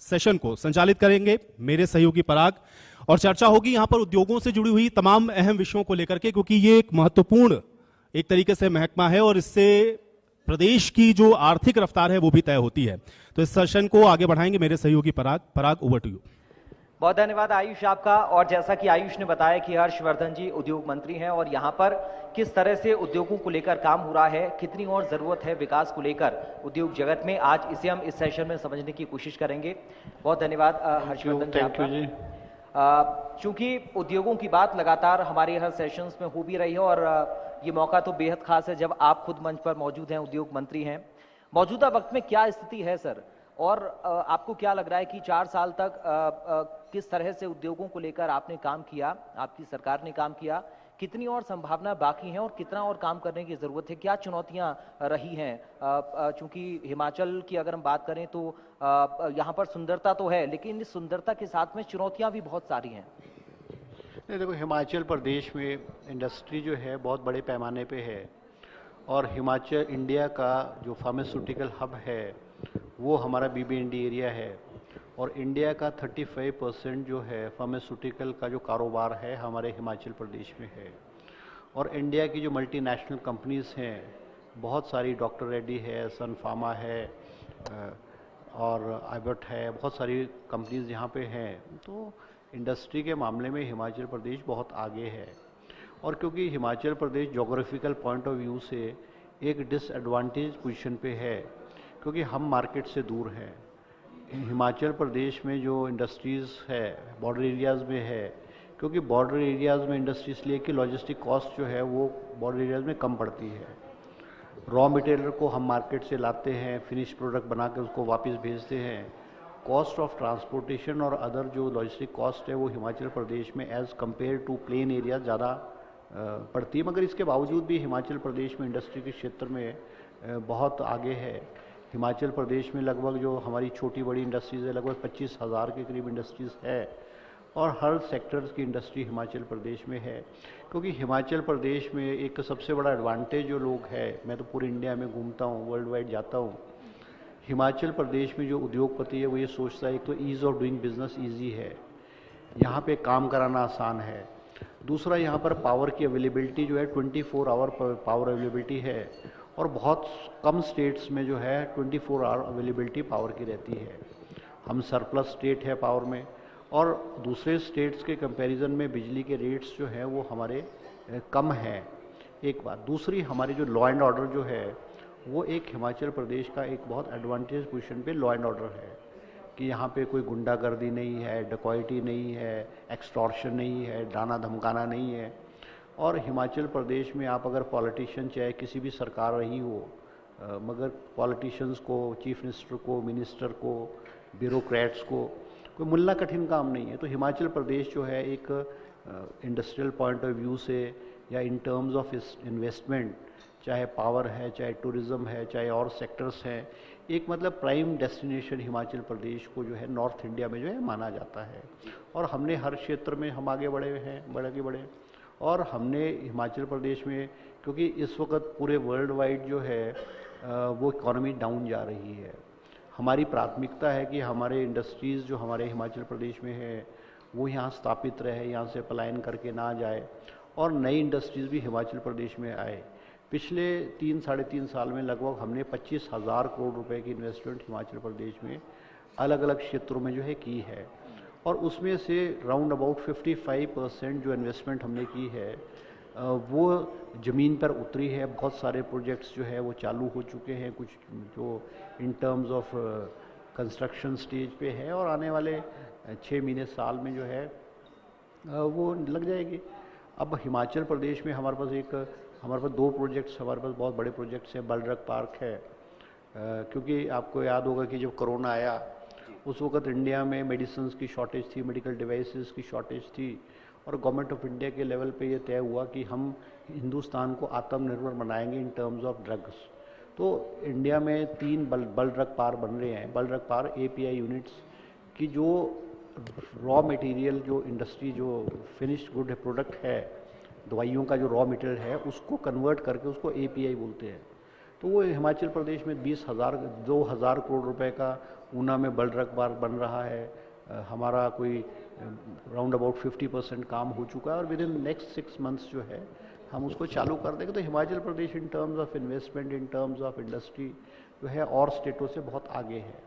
Session को संचालित करेंगे मेरे सहयोगी पराग, और चर्चा होगी यहां पर उद्योगों से जुड़ी हुई तमाम अहम विषयों को लेकर के, क्योंकि ये एक महत्वपूर्ण एक तरीके से महकमा है और इससे प्रदेश की जो आर्थिक रफ्तार है वो भी तय होती है। तो इस सेशन को आगे बढ़ाएंगे मेरे सहयोगी पराग। पराग, ओवर टू यू। बहुत धन्यवाद आयुष आपका। और जैसा कि आयुष ने बताया कि हर्षवर्धन जी उद्योग मंत्री हैं और यहाँ पर किस तरह से उद्योगों को लेकर काम हो रहा है, कितनी और जरूरत है विकास को लेकर उद्योग जगत में, आज इसे हम इस सेशन में समझने की कोशिश करेंगे। बहुत धन्यवाद हर्षवर्धन जी आपका। चूंकि उद्योगों की बात लगातार हमारे हर सेशंस में हो भी रही है और ये मौका तो बेहद खास है जब आप खुद मंच पर मौजूद हैं, उद्योग मंत्री हैं। मौजूदा वक्त में क्या स्थिति है सर, और आपको क्या लग रहा है कि 4 साल तक किस तरह से उद्योगों को लेकर आपने काम किया, आपकी सरकार ने काम किया, कितनी और संभावना बाकी है और कितना और काम करने की जरूरत है, क्या चुनौतियां रही हैं? चूंकि हिमाचल की अगर हम बात करें तो यहाँ पर सुंदरता तो है, लेकिन इस सुंदरता के साथ में चुनौतियां भी बहुत सारी हैं। नहीं, देखो, हिमाचल प्रदेश में इंडस्ट्री जो है बहुत बड़े पैमाने पे है और हिमाचल इंडिया का जो फार्मास्यूटिकल हब है वो हमारा BBND एरिया है और इंडिया का 35% जो है फार्मास्यूटिकल का जो कारोबार है हमारे हिमाचल प्रदेश में है। और इंडिया की जो मल्टीनेशनल कंपनीज हैं बहुत सारी, डॉक्टर रेड्डी है, सन फार्मा है और आइबर्ट है, बहुत सारी कंपनीज यहाँ पे हैं। तो इंडस्ट्री के मामले में हिमाचल प्रदेश बहुत आगे है। और क्योंकि Himachal Pradesh geographical point of view से एक डिसएडवांटेज पोजीशन पे है क्योंकि हम मार्केट से दूर हैं। हिमाचल प्रदेश में जो इंडस्ट्रीज़ है बॉर्डर एरियाज़ में है, क्योंकि बॉर्डर एरियाज़ में इंडस्ट्री इसलिए कि लॉजिस्टिक कॉस्ट जो है वो बॉर्डर एरियाज़ में कम पड़ती है। रॉ मटेरियल को हम मार्केट से लाते हैं, फिनिश प्रोडक्ट बना के उसको वापस भेजते हैं। कॉस्ट ऑफ ट्रांसपोर्टेशन और अदर जो लॉजिस्टिक कॉस्ट है वो हिमाचल प्रदेश में as compare to plain area ज़्यादा पड़ती है। मगर इसके बावजूद भी हिमाचल प्रदेश में इंडस्ट्री के क्षेत्र में बहुत आगे है। हिमाचल प्रदेश में लगभग जो हमारी छोटी बड़ी इंडस्ट्रीज़ है लगभग 25,000 के करीब इंडस्ट्रीज़ है और हर सेक्टर्स की इंडस्ट्री हिमाचल प्रदेश में है। क्योंकि हिमाचल प्रदेश में एक सबसे बड़ा एडवांटेज जो लोग है, मैं तो पूरी इंडिया में घूमता हूँ, वर्ल्ड वाइड जाता हूँ, हिमाचल प्रदेश में जो उद्योगपति है वो ये सोचता है एक तो ease of doing business easy है, यहाँ पे काम कराना आसान है। दूसरा, यहाँ पर पावर की अवेलेबिलिटी जो है 24 आवर पावर अवेलेबिलिटी है और बहुत कम स्टेट्स में जो है 24 आवर अवेलेबिलिटी पावर की रहती है। हम सरप्लस स्टेट है पावर में और दूसरे स्टेट्स के कंपैरिजन में बिजली के रेट्स जो हैं वो हमारे कम हैं। एक बात। दूसरी, हमारी जो लॉ एंड ऑर्डर जो है वो एक हिमाचल प्रदेश का एक बहुत एडवांटेज पोजीशन पे लॉ एंड ऑर्डर है कि यहाँ पे कोई गुंडागर्दी नहीं है, डकैती नहीं है, एक्सटॉर्शन नहीं है, डाना धमकाना नहीं है। और हिमाचल प्रदेश में आप अगर पॉलिटिशियन चाहे किसी भी सरकार रही हो, मगर पॉलिटिशियंस को, चीफ मिनिस्टर को, मिनिस्टर को, ब्यूरोक्रेट्स को कोई मुल्ला कठिन काम नहीं है। तो हिमाचल प्रदेश जो है एक इंडस्ट्रियल पॉइंट ऑफ व्यू से या इन टर्म्स ऑफ इन्वेस्टमेंट, चाहे पावर है, चाहे टूरिज़्म है, चाहे और सेक्टर्स हैं, एक मतलब प्राइम डेस्टिनेशन हिमाचल प्रदेश को जो है नॉर्थ इंडिया में जो है माना जाता है। और हमने हर क्षेत्र में हम आगे बढ़े हैं, बढ़े और हमने हिमाचल प्रदेश में, क्योंकि इस वक्त पूरे वर्ल्ड वाइड जो है वो इकॉनमी डाउन जा रही है, हमारी प्राथमिकता है कि हमारे इंडस्ट्रीज़ जो हमारे हिमाचल प्रदेश में है वो यहाँ स्थापित रहे, यहाँ से पलायन करके ना जाए और नई इंडस्ट्रीज़ भी हिमाचल प्रदेश में आए। पिछले 3-3.5 साल में लगभग हमने 25,000 करोड़ रुपए की इन्वेस्टमेंट हिमाचल प्रदेश में अलग अलग क्षेत्रों में जो है की है और उसमें से राउंड अबाउट 55% जो इन्वेस्टमेंट हमने की है वो ज़मीन पर उतरी है। बहुत सारे प्रोजेक्ट्स जो है वो चालू हो चुके हैं, कुछ जो इन टर्म्स ऑफ कंस्ट्रक्शन स्टेज पे है और आने वाले 6 महीने साल में जो है वो लग जाएगी। अब हिमाचल प्रदेश में हमारे पास 2 प्रोजेक्ट्स, हमारे पास बहुत बड़े प्रोजेक्ट्स हैं। बलरक पार्क है, क्योंकि आपको याद होगा कि जब कोरोना आया उस वक्त इंडिया में मेडिसिन की शॉर्टेज थी, मेडिकल डिवाइसेस की शॉर्टेज थी और गवर्नमेंट ऑफ इंडिया के लेवल पे ये तय हुआ कि हम हिंदुस्तान को आत्मनिर्भर बनाएंगे इन टर्म्स ऑफ ड्रग्स। तो इंडिया में 3 बलरक पार्क बन रहे हैं। बलरक पार्क API यूनिट्स की जो रॉ मटेरियल, जो इंडस्ट्री, जो फिनिश्ड गुड प्रोडक्ट है, दवाइयों का जो रॉ मटेरियल है उसको कन्वर्ट करके उसको API बोलते हैं। तो वो हिमाचल प्रदेश में 2,000 करोड़ रुपए का ऊना में बल्क पार्क बन रहा है, हमारा कोई राउंड अबाउट 50% काम हो चुका है और विद इन नेक्स्ट 6 मंथ्स जो है हम उसको चालू कर देंगे। तो Himachal Pradesh in terms of investment, in terms of industry जो है और स्टेटों से बहुत आगे है।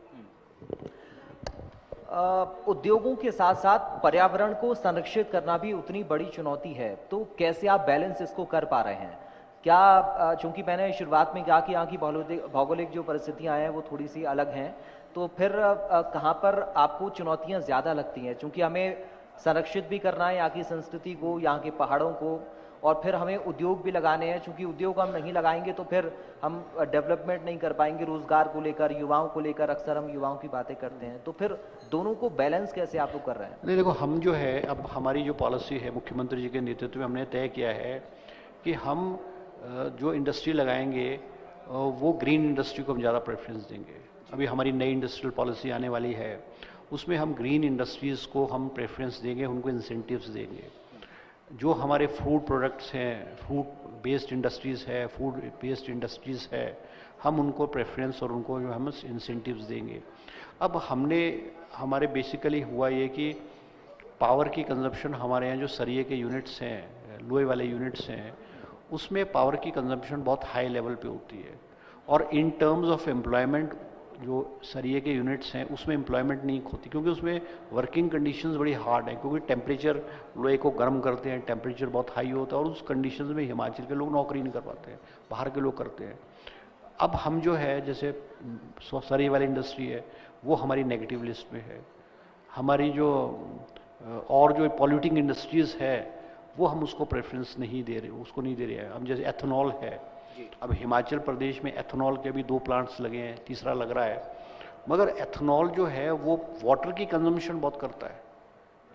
उद्योगों के साथ साथ पर्यावरण को संरक्षित करना भी उतनी बड़ी चुनौती है, तो कैसे आप बैलेंस इसको कर पा रहे हैं? क्या, चूंकि मैंने शुरुआत में कहा कि यहाँ की भौगोलिक जो परिस्थितियां हैं वो थोड़ी सी अलग हैं, तो फिर कहाँ पर आपको चुनौतियां ज़्यादा लगती हैं? चूंकि हमें संरक्षित भी करना है यहाँ की संस्कृति को, यहाँ के पहाड़ों को, और फिर हमें उद्योग भी लगाने हैं। चूंकि उद्योग हम नहीं लगाएंगे तो फिर हम डेवलपमेंट नहीं कर पाएंगे रोजगार को लेकर, युवाओं को लेकर। अक्सर हम युवाओं की बातें करते हैं, तो फिर दोनों को बैलेंस कैसे आप लोग कर रहे हैं? नहीं, देखो, हम जो है अब हमारी जो पॉलिसी है मुख्यमंत्री जी के नेतृत्व में हमने तय किया है कि हम जो इंडस्ट्री लगाएंगे वो ग्रीन इंडस्ट्री को हम ज़्यादा प्रेफरेंस देंगे। अभी हमारी नई इंडस्ट्रियल पॉलिसी आने वाली है, उसमें हम ग्रीन इंडस्ट्रीज़ को हम प्रेफरेंस देंगे, उनको इंसेंटिव्स देंगे। जो हमारे फूड प्रोडक्ट्स हैं, फूड बेस्ड इंडस्ट्रीज़ है, फूड बेस्ड इंडस्ट्रीज़ है, हम उनको प्रेफरेंस और उनको जो हम इंसेंटिव्स देंगे। अब हमारे बेसिकली हुआ ये कि पावर की कंजप्शन हमारे यहाँ जो सरिये के यूनिट्स हैं, लोहे वाले यूनिट्स हैं, उसमें पावर की कंजप्शन बहुत हाई लेवल पे होती है और इन टर्म्स ऑफ एम्प्लॉयमेंट जो सरिये के यूनिट्स हैं उसमें एम्प्लॉयमेंट नहीं होती, क्योंकि उसमें वर्किंग कंडीशंस बड़ी हार्ड है, क्योंकि टेम्परेचर लोहे को गर्म करते हैं, टेम्परेचर बहुत हाई होता है और उस कंडीशंस में हिमाचल के लोग नौकरी नहीं कर पाते हैं, बाहर के लोग करते हैं। अब हम जो है जैसे सरिये वाली इंडस्ट्री है वो हमारी नेगेटिव लिस्ट में है। हमारी जो और जो पॉल्यूटिंग इंडस्ट्रीज़ है वो हम उसको प्रेफरेंस नहीं दे रहे, उसको नहीं दे रहे हैं। हम जैसे एथेनॉल है, अब हिमाचल प्रदेश में एथेनॉल के अभी 2 प्लांट्स लगे हैं, तीसरा लग रहा है, मगर एथेनॉल जो है वो वाटर की कंजम्पशन बहुत करता है।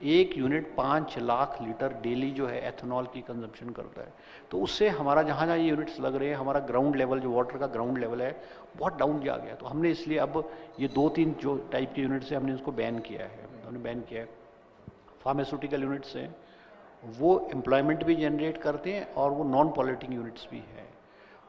1 यूनिट 5 लाख लीटर डेली जो है एथेनॉल की कंजम्पशन करता है। तो उससे हमारा जहाँ जहाँ ये यूनिट्स लग रहे हैं, हमारा ग्राउंड लेवल जो वाटर का ग्राउंड लेवल है बहुत डाउन जा गया। तो हमने इसलिए अब ये 2-3 जो टाइप के यूनिट्स हैं हमने उसको बैन किया है, हमने बैन किया है। फार्मास्यूटिकल यूनिट्स हैं वो एम्प्लॉयमेंट भी जनरेट करते हैं और वो नॉन पॉल्यूटिंग यूनिट्स भी हैं।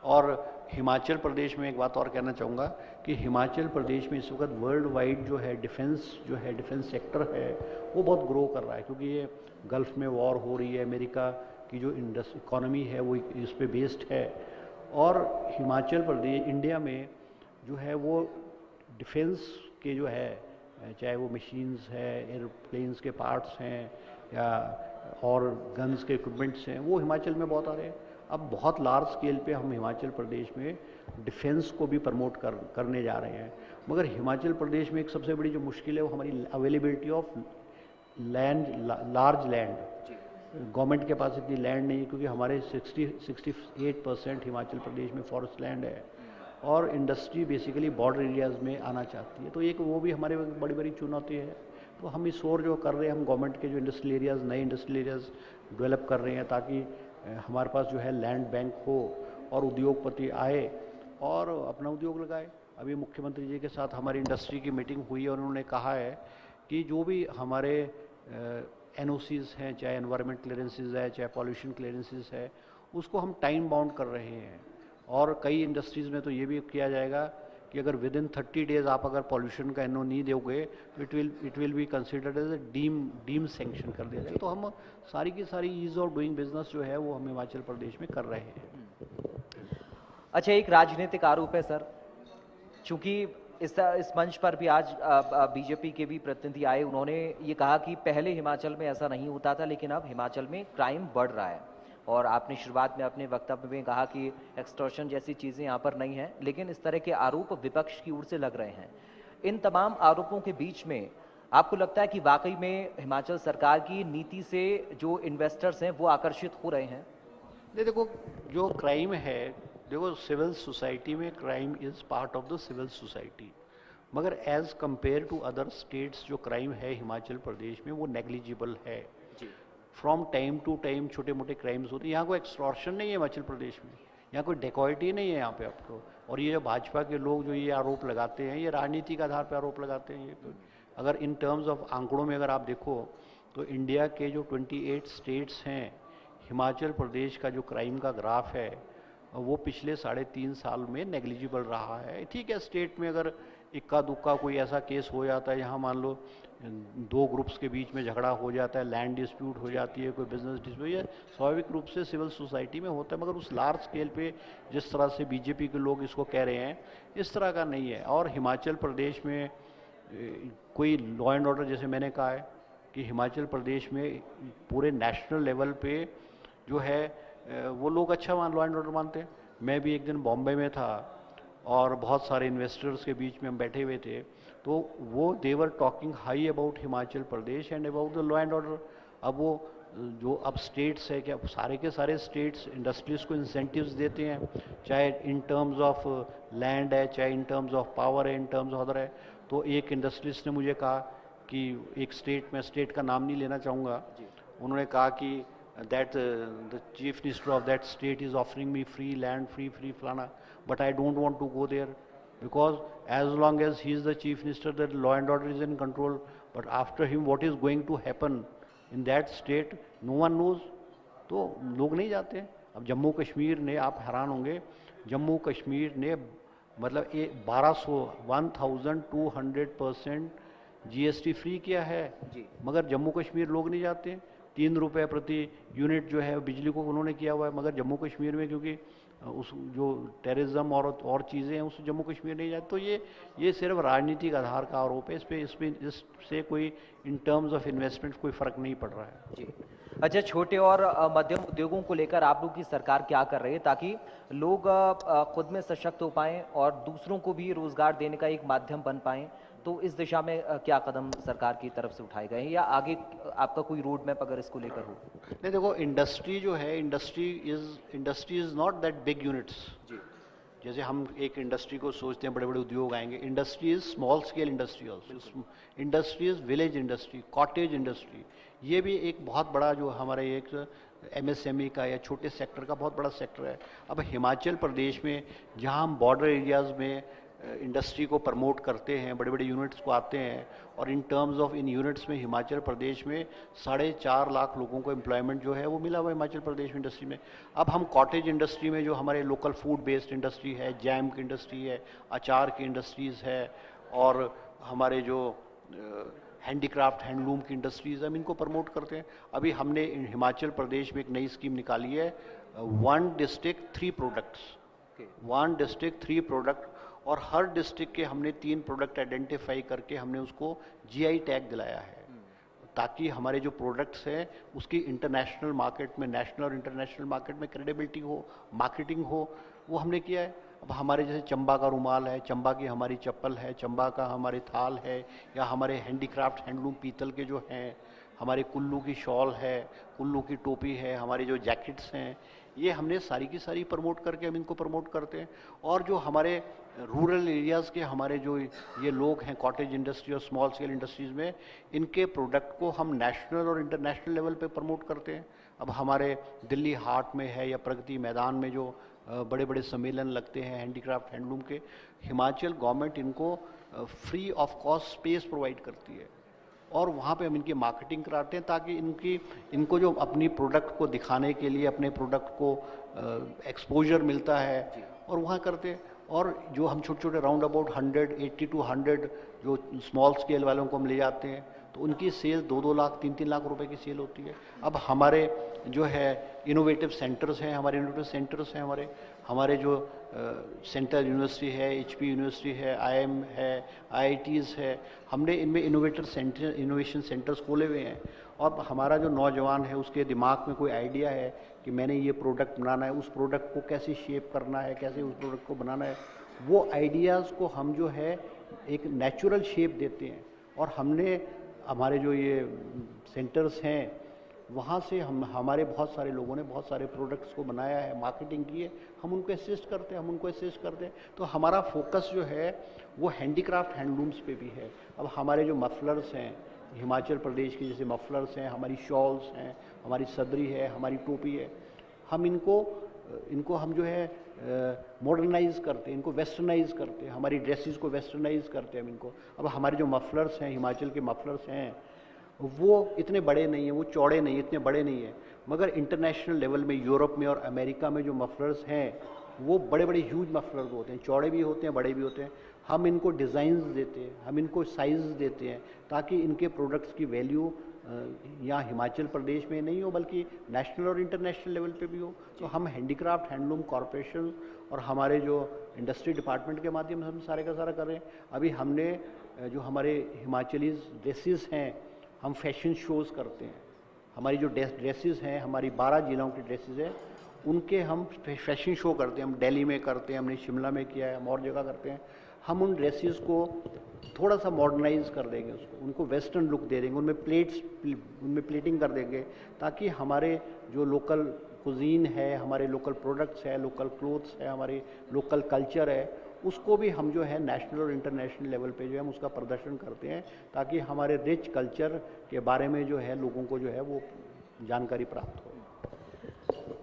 और हिमाचल प्रदेश में एक बात और कहना चाहूँगा कि हिमाचल प्रदेश में इस वक्त वर्ल्ड वाइड जो है डिफेंस सेक्टर है वो बहुत ग्रो कर रहा है, क्योंकि ये गल्फ़ में वॉर हो रही है, अमेरिका की जो इकोनॉमी है वो इस पे बेस्ड है। और हिमाचल प्रदेश इंडिया में जो है वो डिफेंस के जो है, चाहे वो मशीन्स है, एयरप्लेन्स के पार्ट्स हैं या और गन्स के इक्विपमेंट्स हैं, वो हिमाचल में बहुत आ रहे हैं। अब बहुत लार्ज स्केल पे हम हिमाचल प्रदेश में डिफेंस को भी प्रमोट करने जा रहे हैं। मगर हिमाचल प्रदेश में एक सबसे बड़ी जो मुश्किल है वो हमारी availability of land, large land. Government के पास इतनी लैंड नहीं है, क्योंकि हमारे 68% हिमाचल प्रदेश में फॉरेस्ट लैंड है और इंडस्ट्री बेसिकली बॉर्डर एरियाज़ में आना चाहती है। तो एक वो भी हमारे बड़ी बड़ी चुनौती है। तो हम इस ओर जो कर रहे हैं, हम गवर्नमेंट के जो इंडस्ट्रियल एरियाज़, नए इंडस्ट्रियल एरियाज़ डेवलप कर रहे हैं ताकि हमारे पास जो है लैंड बैंक हो और उद्योगपति आए और अपना उद्योग लगाए। अभी मुख्यमंत्री जी के साथ हमारी इंडस्ट्री की मीटिंग हुई और उन्होंने कहा है कि जो भी हमारे NOCs हैं, चाहे एनवायरनमेंट क्लियरेंसेस है, चाहे पॉल्यूशन क्लियरेंसेस है, उसको हम टाइम बाउंड कर रहे हैं। और कई इंडस्ट्रीज़ में तो ये भी किया जाएगा कि अगर विद इन 30 डेज आप अगर पॉल्यूशन का NO नहीं दोगे तो it will be considered as a deem sanction कर दिया जाएगा। तो हम सारी की सारी ईज ऑफ डूइंग बिजनेस जो है वो हम हिमाचल प्रदेश में कर रहे हैं। अच्छा, एक राजनीतिक आरोप है सर, चूंकि इस मंच पर भी आज बीजेपी के भी प्रतिनिधि आए, उन्होंने ये कहा कि पहले हिमाचल में ऐसा नहीं होता था लेकिन अब हिमाचल में क्राइम बढ़ रहा है। और आपने शुरुआत में अपने वक्तव्य में कहा कि एक्सटॉर्शन जैसी चीज़ें यहाँ पर नहीं हैं, लेकिन इस तरह के आरोप विपक्ष की ओर से लग रहे हैं। इन तमाम आरोपों के बीच में आपको लगता है कि वाकई में हिमाचल सरकार की नीति से जो इन्वेस्टर्स हैं वो आकर्षित हो रहे हैं? नहीं, देखो, जो क्राइम है, देखो सिविल सोसाइटी में crime is part of the civil society, मगर as compare to other states जो क्राइम है हिमाचल प्रदेश में वो नेग्लिजिबल है। फ्रॉम टाइम टू टाइम छोटे मोटे क्राइम्स होते हैं। यहाँ कोई एक्सटॉर्शन नहीं है हिमाचल प्रदेश में, यहाँ कोई डेकॉइटी नहीं है यहाँ पे आपको। और ये जो भाजपा के लोग जो ये आरोप लगाते हैं, ये राजनीति के आधार पर आरोप लगाते हैं। ये अगर इन टर्म्स ऑफ आंकड़ों में अगर आप देखो तो इंडिया के जो 28 स्टेट्स हैं, हिमाचल प्रदेश का जो क्राइम का ग्राफ है वो पिछले 3.5 साल में नेग्लिजिबल रहा है। ठीक है, स्टेट में अगर इक्का दुक्का कोई ऐसा केस हो जाता है यहाँ मान लो दो ग्रुप्स के बीच में झगड़ा हो जाता है, लैंड डिस्प्यूट हो जाती है, कोई बिजनेस डिस्प्यूट, ये स्वाभाविक रूप से सिविल सोसाइटी में होता है, मगर उस लार्ज स्केल पे जिस तरह से बीजेपी के लोग इसको कह रहे हैं इस तरह का नहीं है। और हिमाचल प्रदेश में कोई लॉ एंड ऑर्डर, जैसे मैंने कहा है कि हिमाचल प्रदेश में पूरे नेशनल लेवल पे जो है वो लोग अच्छा लॉ एंड ऑर्डर मानते हैं। मैं भी एक दिन बॉम्बे में था और बहुत सारे इन्वेस्टर्स के बीच में हम बैठे हुए थे, तो वो they were talking high about Himachal Pradesh and about the law and order. अब वो जो अब स्टेट्स है, क्या सारे के सारे स्टेट्स इंडस्ट्रीज को इंसेंटिव्स देते हैं, चाहे इन टर्म्स ऑफ लैंड है, चाहे इन टर्म्स ऑफ पावर है, इन टर्म्स ऑफ अदर है। तो एक इंडस्ट्रिस्ट ने मुझे कहा कि एक स्टेट, मैं स्टेट का नाम नहीं लेना चाहूँगा, उन्होंने कहा कि that the chief minister of that state is offering me free land, free flana, but I don't want to go there because as long as he is the chief minister, that law and order is in control, but after him what is going to happen in that state no one knows। तो लोग नहीं जाते। अब जम्मू कश्मीर ने, आप हैरान होंगे, जम्मू कश्मीर ने मतलब 1200% GST फ्री किया है, मगर जम्मू कश्मीर लोग नहीं जाते। 3 रुपये प्रति यूनिट जो है बिजली को उन्होंने किया हुआ है, मगर जम्मू कश्मीर में क्योंकि उस जो टेररिज्म और चीज़ें हैं उस जम्मू कश्मीर नहीं जाती। तो ये सिर्फ राजनीतिक आधार का आरोप है, इससे कोई इन टर्म्स ऑफ इन्वेस्टमेंट कोई फ़र्क नहीं पड़ रहा है। जी अच्छा, छोटे और मध्यम उद्योगों को लेकर आप लोग की सरकार क्या कर रही है ताकि लोग खुद में सशक्त हो पाएं और दूसरों को भी रोजगार देने का एक माध्यम बन पाएं? तो इस दिशा में क्या कदम सरकार की तरफ से उठाए गए हैं या आगे आपका कोई रोड मैप अगर इसको लेकर हो? नहीं, देखो इंडस्ट्री जो है, industry is not that big units. जैसे हम एक इंडस्ट्री को सोचते हैं बड़े बड़े उद्योग आएंगे, industry is small scale industry also, industry is village industry, cottage industry. ये भी एक बहुत बड़ा जो हमारे एक MSME का या छोटे सेक्टर का बहुत बड़ा सेक्टर है। अब हिमाचल प्रदेश में जहाँ हम बॉर्डर एरियाज में इंडस्ट्री को प्रमोट करते हैं, बड़े बड़े यूनिट्स को आते हैं, और इन टर्म्स ऑफ इन यूनिट्स में हिमाचल प्रदेश में 4.5 लाख लोगों को एम्प्लॉयमेंट जो है वो मिला हुआ है हिमाचल प्रदेश में इंडस्ट्री में। अब हम कॉटेज इंडस्ट्री में जो हमारे लोकल फूड बेस्ड इंडस्ट्री है, जैम की इंडस्ट्री है, अचार की इंडस्ट्रीज़ है, और हमारे जो हैंडीक्राफ्ट हैंडलूम की इंडस्ट्रीज़, हम इनको प्रमोट करते हैं। अभी हमने हिमाचल प्रदेश में एक नई स्कीम निकाली है, 1 डिस्ट्रिक्ट 3 प्रोडक्ट्स, 1 डिस्ट्रिक्ट 3 प्रोडक्ट, और हर डिस्ट्रिक्ट के हमने 3 प्रोडक्ट आइडेंटिफाई करके हमने उसको GI टैग दिलाया है, ताकि हमारे जो प्रोडक्ट्स हैं उसकी इंटरनेशनल मार्केट में, नेशनल और इंटरनेशनल मार्केट में क्रेडिबिलिटी हो, मार्केटिंग हो, वो हमने किया है। अब हमारे जैसे चंबा का रुमाल है, चंबा की हमारी चप्पल है, चंबा का हमारे थाल है, या हमारे हैंडीक्राफ्ट हैंडलूम पीतल के जो हैं, हमारे कुल्लू की शॉल है, कुल्लू की टोपी है, हमारे जो जैकेट्स हैं, ये हमने सारी की सारी प्रमोट करके हम इनको प्रमोट करते हैं। और जो हमारे रूरल एरियाज़ के हमारे जो ये लोग हैं कॉटेज इंडस्ट्री और स्मॉल स्केल इंडस्ट्रीज़ में, इनके प्रोडक्ट को हम नेशनल और इंटरनेशनल लेवल पे प्रमोट करते हैं। अब हमारे दिल्ली हाट में है या प्रगति मैदान में जो बड़े बड़े सम्मेलन लगते हैं हैंडीक्राफ्ट हैंडलूम के, हिमाचल गवर्नमेंट इनको free of cost space provide करती है, और वहाँ पे हम इनकी मार्केटिंग कराते हैं ताकि इनको जो अपनी प्रोडक्ट को दिखाने के लिए अपने प्रोडक्ट को एक्सपोजर मिलता है, और वहाँ करते हैं। और जो हम छोटे छोटे राउंड अबाउट 80 to 100 जो स्मॉल स्केल वालों को हम ले जाते हैं, तो उनकी सेल 2-2 लाख 3-3 लाख रुपए की सेल होती है। अब हमारे जो है इनोवेटिव सेंटर्स हैं, हमारे जो सेंट्रल यूनिवर्सिटी है, HP यूनिवर्सिटी है, IIM है, IITs है, हमने इनमें इनोवेशन सेंटर्स खोले हुए हैं। और हमारा जो नौजवान है उसके दिमाग में कोई आइडिया है कि मैंने ये प्रोडक्ट बनाना है, उस प्रोडक्ट को कैसे शेप करना है, कैसे उस प्रोडक्ट को बनाना है, वो आइडियाज़ को हम जो है एक नेचुरल शेप देते हैं। और हमने हमारे जो ये सेंटर्स हैं वहाँ से हमारे बहुत सारे लोगों ने बहुत सारे प्रोडक्ट्स को बनाया है, मार्केटिंग की है, हम उनको असिस्ट करते हैं। तो हमारा फोकस जो है वो हैंडीक्राफ्ट हैंडलूम्स पे भी है। अब हमारे जो मफलर्स हैं हिमाचल प्रदेश के, जैसे मफलर्स हैं, हमारी शॉल्स हैं, हमारी सदरी है, हमारी टोपी है, हम इनको हम जो है मॉडर्नाइज करते हैं, इनको वेस्टर्नाइज करते हैं, हमारी ड्रेसेस को वेस्टर्नाइज करते हैं हम इनको। अब हमारे जो मफलर्स हैं, हिमाचल के मफलर्स हैं, वो इतने बड़े नहीं हैं, वो चौड़े नहीं, इतने बड़े नहीं हैं, मगर इंटरनेशनल लेवल में यूरोप में और अमेरिका में जो मफलर्स हैं वो बड़े बड़े ह्यूज मफलर्स होते हैं, चौड़े भी होते हैं, बड़े भी होते हैं। हम इनको डिज़ाइंस देते हैं, हम इनको साइज देते हैं ताकि इनके प्रोडक्ट्स की वैल्यू यहाँ हिमाचल प्रदेश में नहीं हो बल्कि नेशनल और इंटरनेशनल लेवल पे भी हो। तो हम हैंडीक्राफ्ट हैंडलूम कॉरपोरेशन और हमारे जो इंडस्ट्री डिपार्टमेंट के माध्यम से हम सारे का सारा कर रहे हैं। अभी हमने जो हमारे हिमाचली ड्रेसेस हैं, हम फैशन शोज़ करते हैं। हमारी जो ड्रेसेस हैं, हमारी 12 जिलों की ड्रेसेस हैं, उनके हम फैशन शो करते हैं। हम दिल्ली में करते हैं, हमने शिमला में किया है, हम और जगह करते हैं। हम उन ड्रेसेस को थोड़ा सा मॉडर्नाइज कर देंगे, उसको उनको वेस्टर्न लुक दे देंगे, उनमें प्लेटिंग कर देंगे ताकि हमारे जो लोकल कुजीन है, हमारे लोकल प्रोडक्ट्स है, लोकल क्लोथ्स है, हमारे लोकल कल्चर है, उसको भी हम जो है नेशनल और इंटरनेशनल लेवल पे जो है हम उसका प्रदर्शन करते हैं ताकि हमारे रिच कल्चर के बारे में जो है लोगों को जो है वो जानकारी प्राप्त हो।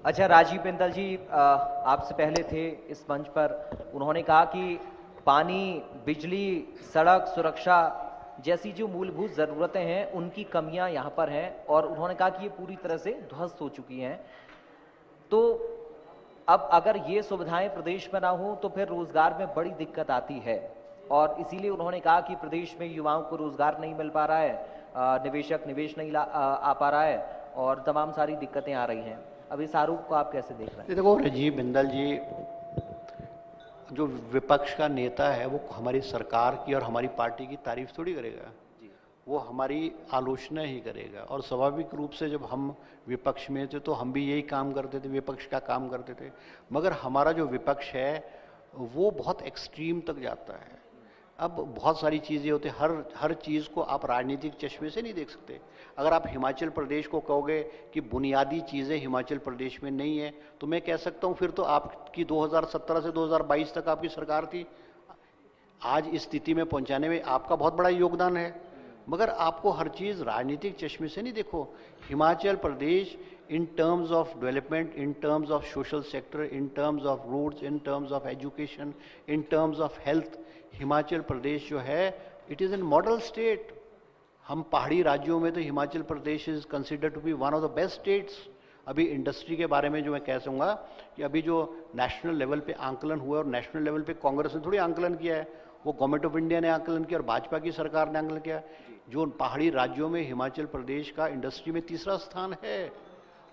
अच्छा, राजीव बिंदल जी आपसे पहले थे इस मंच पर, उन्होंने कहा कि पानी, बिजली, सड़क सुरक्षा जैसी जो मूलभूत ज़रूरतें हैं उनकी कमियां यहाँ पर हैं और उन्होंने कहा कि ये पूरी तरह से ध्वस्त हो चुकी हैं। तो अब अगर ये सुविधाएं प्रदेश में ना हो तो फिर रोजगार में बड़ी दिक्कत आती है और इसीलिए उन्होंने कहा कि प्रदेश में युवाओं को रोजगार नहीं मिल पा रहा है, निवेशक निवेश नहीं आ पा रहा है और तमाम सारी दिक्कतें आ रही हैं। अब इस आरोप को आप कैसे देख रहे हैं? देखो राजीव बिंदल जी, जो विपक्ष का नेता है वो हमारी सरकार की और हमारी पार्टी की तारीफ थोड़ी करेगा, वो हमारी आलोचना ही करेगा। और स्वाभाविक रूप से जब हम विपक्ष में थे तो हम भी यही काम करते थे, विपक्ष का काम करते थे। मगर हमारा जो विपक्ष है वो बहुत एक्सट्रीम तक जाता है। अब बहुत सारी चीज़ें होती हैं, हर चीज़ को आप राजनीतिक चश्मे से नहीं देख सकते। अगर आप हिमाचल प्रदेश को कहोगे कि बुनियादी चीज़ें हिमाचल प्रदेश में नहीं है तो मैं कह सकता हूँ फिर तो आपकी 2017 से 2022 तक आपकी सरकार थी, आज इस स्थिति में पहुँचाने में आपका बहुत बड़ा योगदान है। मगर आपको हर चीज़ राजनीतिक चश्मे से नहीं देखो। Himachal Pradesh in terms of development, in terms of social sector, in terms of roads, in terms of education, in terms of health, Himachal Pradesh जो है it is an model state. हम पहाड़ी राज्यों में तो Himachal Pradesh is considered to be one of the best states. अभी industry के बारे में जो मैं कह सकूँगा कि अभी जो नेशनल लेवल पे आंकलन हुआ और नेशनल लेवल पे कांग्रेस ने थोड़ी आंकलन किया है, वो गवर्नमेंट ऑफ इंडिया ने आंकलन किया और भाजपा की सरकार ने आंकलन किया। जो पहाड़ी राज्यों में हिमाचल प्रदेश का इंडस्ट्री में तीसरा स्थान है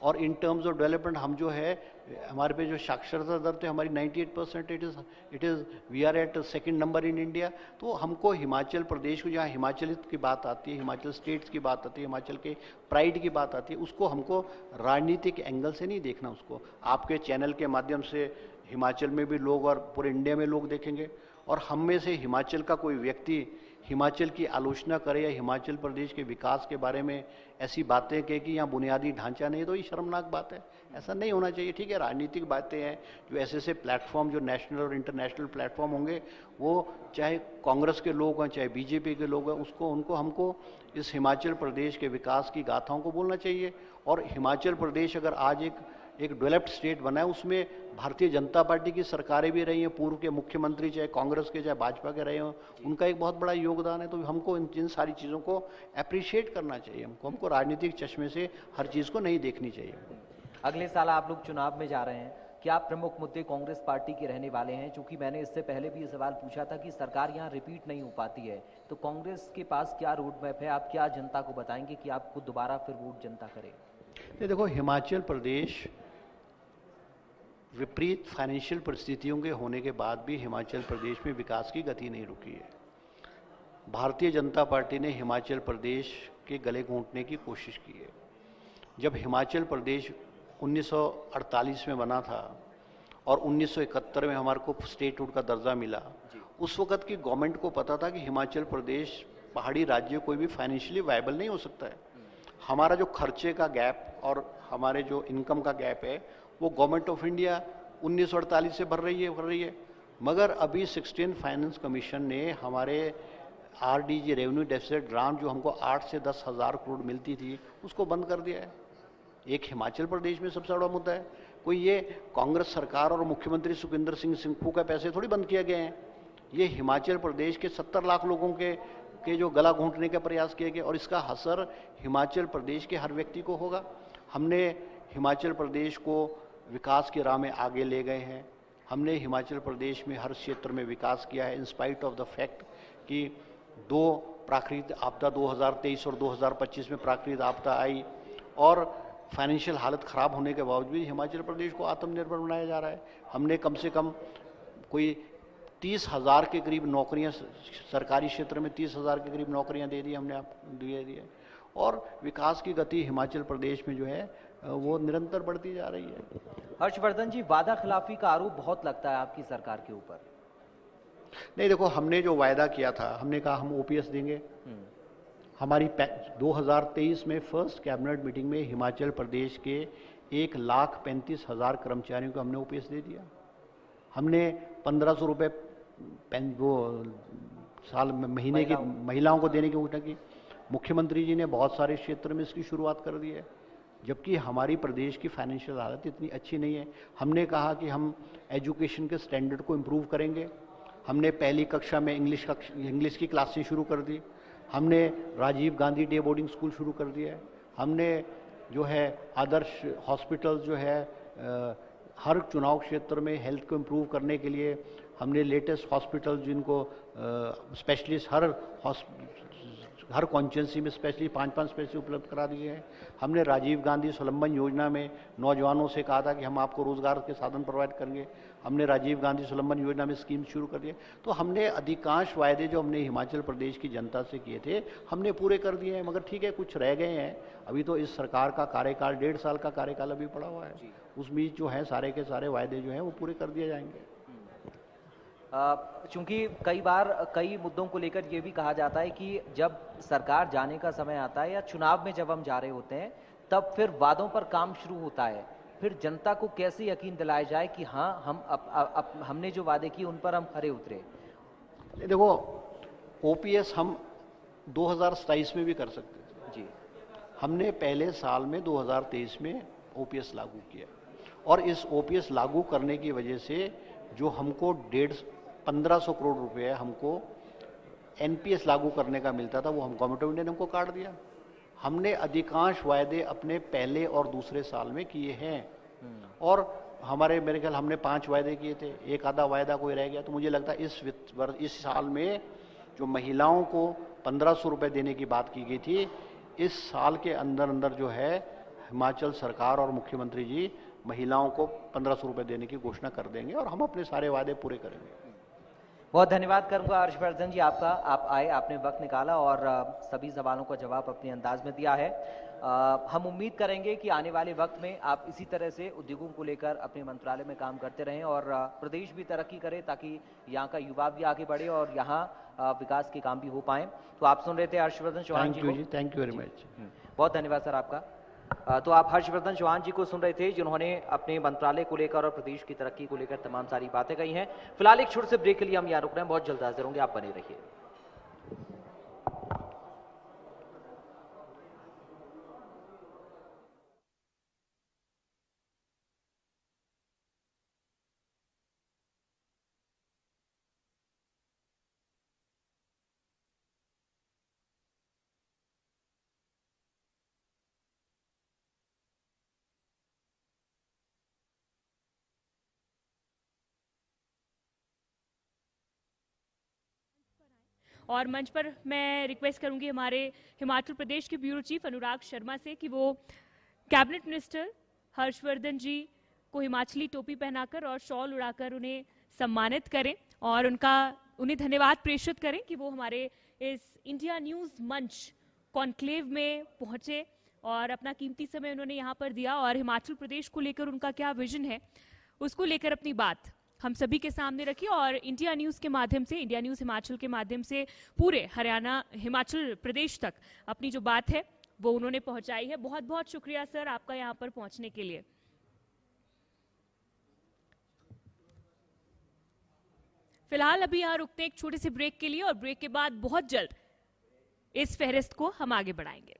और इन टर्म्स ऑफ डेवलपमेंट हम जो है हमारे पे जो साक्षरता दर थे हमारी 98%, it is we are at second number in India. तो हमको हिमाचल प्रदेश को, जहाँ हिमाचलित की बात आती है, हिमाचल स्टेट्स की बात आती है, हिमाचल के प्राइड की बात आती है, उसको हमको राजनीतिक एंगल से नहीं देखना। उसको आपके चैनल के माध्यम से हिमाचल में भी लोग और पूरे इंडिया में लोग देखेंगे और हम में से हिमाचल का कोई व्यक्ति हिमाचल की आलोचना करे या हिमाचल प्रदेश के विकास के बारे में ऐसी बातें कहे कि यहाँ बुनियादी ढांचा नहीं है तो ये शर्मनाक बात है। ऐसा नहीं होना चाहिए। ठीक है, राजनीतिक बातें हैं, जो ऐसे प्लेटफॉर्म जो नेशनल और इंटरनेशनल प्लेटफॉर्म होंगे वो चाहे कांग्रेस के लोग हैं चाहे बीजेपी के लोग हैं, उनको हमको इस हिमाचल प्रदेश के विकास की गाथाओं को बोलना चाहिए। और हिमाचल प्रदेश अगर आज एक डेवलप्ड स्टेट बना है, उसमें भारतीय जनता पार्टी की सरकारें भी रही हैं, पूर्व के मुख्यमंत्री चाहे कांग्रेस के चाहे भाजपा के रहे हों, उनका एक बहुत बड़ा योगदान है। तो हमको इन सारी चीज़ों को अप्रिशिएट करना चाहिए। हमको राजनीतिक चश्मे से हर चीज़ को नहीं देखनी चाहिए। अगले साल आप लोग चुनाव में जा रहे हैं, क्या प्रमुख मुद्दे कांग्रेस पार्टी के रहने वाले हैं? चूंकि मैंने इससे पहले भी ये सवाल पूछा था कि सरकार यहाँ रिपीट नहीं हो पाती है, तो कांग्रेस के पास क्या रोड मैप है? आप क्या जनता को बताएंगे कि आपको दोबारा फिर वोट जनता करे? ये देखो, हिमाचल प्रदेश विपरीत फाइनेंशियल परिस्थितियों के होने के बाद भी हिमाचल प्रदेश में विकास की गति नहीं रुकी है। भारतीय जनता पार्टी ने हिमाचल प्रदेश के गले घोंटने की कोशिश की है। जब हिमाचल प्रदेश 1948 में बना था और 1971 में हमारे को स्टेटहुड का दर्जा मिला, उस वक्त की गवर्नमेंट को पता था कि हिमाचल प्रदेश पहाड़ी राज्य कोई भी फाइनेंशियली वायबल नहीं हो सकता है। हमारा जो खर्चे का गैप और हमारे जो इनकम का गैप है वो गवर्नमेंट ऑफ इंडिया 1948 से भर रही है। मगर अभी 16 फाइनेंस कमीशन ने हमारे आरडीजी रेवेन्यू डेफिसिट ग्रांट जो हमको 8 से 10 हज़ार करोड़ मिलती थी उसको बंद कर दिया है। एक हिमाचल प्रदेश में सबसे बड़ा मुद्दा है। कोई ये कांग्रेस सरकार और मुख्यमंत्री सुखविंदर सिंह सुक्खू का पैसे थोड़ी बंद किए गए हैं। ये हिमाचल प्रदेश के 70 लाख लोगों के जो गला घोंटने का प्रयास किए गए और इसका असर हिमाचल प्रदेश के हर व्यक्ति को होगा। हमने हिमाचल प्रदेश को विकास की राह में आगे ले गए हैं। हमने हिमाचल प्रदेश में हर क्षेत्र में विकास किया है, in spite of the fact कि 2 प्राकृतिक आपदा 2023 और 2025 में प्राकृतिक आपदा आई और फाइनेंशियल हालत ख़राब होने के बावजूद हिमाचल प्रदेश को आत्मनिर्भर बनाया जा रहा है। हमने कम से कम कोई 30,000 के करीब नौकरियां, सरकारी क्षेत्र में 30,000 के करीब नौकरियां दे दी हमने, आप दे दी है। और विकास की गति हिमाचल प्रदेश में जो है वो निरंतर बढ़ती जा रही है। हर्षवर्धन जी, वादा खिलाफी का आरोप बहुत लगता है आपकी सरकार के ऊपर। नहीं, देखो, हमने जो वायदा किया था, हमने कहा हम ओपीएस देंगे। हमारी 2023 में फर्स्ट कैबिनेट मीटिंग में हिमाचल प्रदेश के 1,35,000 कर्मचारियों को हमने ओपीएस दे दिया। हमने 1,500 रुपये वो साल में महीने की महिलाओं को देने की घोषणा की। मुख्यमंत्री जी ने बहुत सारे क्षेत्र में इसकी शुरुआत कर दी है, जबकि हमारी प्रदेश की फाइनेंशियल हालत इतनी अच्छी नहीं है। हमने कहा कि हम एजुकेशन के स्टैंडर्ड को इम्प्रूव करेंगे। हमने पहली कक्षा में इंग्लिश की क्लासें शुरू कर दी। हमने Rajiv Gandhi day boarding school शुरू कर दिया है। हमने जो है आदर्श हॉस्पिटल जो है हर चुनाव क्षेत्र में हेल्थ को इम्प्रूव करने के लिए हमने लेटेस्ट हॉस्पिटल जिनको स्पेशलिस्ट हर कॉन्स्टिट्यूंसी में स्पेशली 5-5 स्पेशलिस्ट उपलब्ध करा दिए हैं। हमने राजीव गांधी स्वलंबन योजना में नौजवानों से कहा था कि हम आपको रोजगार के साधन प्रोवाइड करेंगे। हमने राजीव गांधी स्वलंबन योजना में स्कीम शुरू कर दिए। तो हमने अधिकांश वायदे जो हमने हिमाचल प्रदेश की जनता से किए थे हमने पूरे कर दिए हैं। मगर ठीक है, कुछ रह गए हैं। अभी तो इस सरकार का कार्यकाल 1.5 साल का कार्यकाल अभी पड़ा हुआ है। उस बीच जो है सारे के सारे वायदे जो हैं वो पूरे कर दिए जाएंगे। चूंकि कई बार कई मुद्दों को लेकर ये भी कहा जाता है कि जब सरकार जाने का समय आता है या चुनाव में जब हम जा रहे होते हैं तब फिर वादों पर काम शुरू होता है। फिर जनता को कैसे यकीन दिलाया जाए कि हाँ, हम हमने जो वादे किए उन पर हम खरे उतरे। देखो, ओपीएस हम 2027 में भी कर सकते थे जी। हमने पहले साल में 2023 में ओपीएस लागू किया और इस ओपीएस लागू करने की वजह से जो हमको 1,500 करोड़ रुपए हमको एनपीएस लागू करने का मिलता था वो हम गवर्नमेंट ऑफ इंडिया ने हमको काट दिया। हमने अधिकांश वायदे अपने पहले और दूसरे साल में किए हैं और हमारे मेरे ख्याल हमने 5 वायदे किए थे, एक आधा वायदा कोई रह गया। तो मुझे लगता है इस साल में जो महिलाओं को 1,500 रुपए देने की बात की गई थी, इस साल के अंदर अंदर जो है हिमाचल सरकार और मुख्यमंत्री जी महिलाओं को 1,500 रुपए देने की घोषणा कर देंगे और हम अपने सारे वादे पूरे करेंगे। बहुत धन्यवाद करूंगा हर्षवर्धन जी आपका। आप आए, आपने वक्त निकाला और सभी सवालों का जवाब अपने अंदाज में दिया है। हम उम्मीद करेंगे कि आने वाले वक्त में आप इसी तरह से उद्योगों को लेकर अपने मंत्रालय में काम करते रहें और प्रदेश भी तरक्की करे ताकि यहाँ का युवा भी आगे बढ़े और यहाँ विकास के काम भी हो पाए। तो आप सुन रहे थे Harshvardhan Chauhan ji. Thank you very much. बहुत धन्यवाद सर आपका। तो आप हर्षवर्धन चौहान जी को सुन रहे थे जिन्होंने अपने मंत्रालय को लेकर और प्रदेश की तरक्की को लेकर तमाम सारी बातें कही हैं। फिलहाल एक छोटे से ब्रेक के लिए हम यहाँ रुक रहे हैं, बहुत जल्द हाजिर होंगे, आप बने रहिए। और मंच पर मैं रिक्वेस्ट करूंगी हमारे हिमाचल प्रदेश के ब्यूरो चीफ अनुराग शर्मा से कि वो कैबिनेट मिनिस्टर हर्षवर्धन जी को हिमाचली टोपी पहनाकर और शॉल उड़ाकर उन्हें सम्मानित करें और उन्हें धन्यवाद प्रेषित करें कि वो हमारे इस इंडिया न्यूज़ मंच कॉन्क्लेव में पहुंचे और अपना कीमती समय उन्होंने यहाँ पर दिया और हिमाचल प्रदेश को लेकर उनका क्या विजन है उसको लेकर अपनी बात हम सभी के सामने रखी और इंडिया न्यूज़ के माध्यम से, इंडिया न्यूज़ हिमाचल के माध्यम से पूरे हरियाणा हिमाचल प्रदेश तक अपनी जो बात है वो उन्होंने पहुंचाई है। बहुत बहुत शुक्रिया सर आपका यहाँ पर पहुंचने के लिए। फिलहाल अभी यहाँ रुकते हैं एक छोटे से ब्रेक के लिए और ब्रेक के बाद बहुत जल्द इस फहरिस्त को हम आगे बढ़ाएंगे।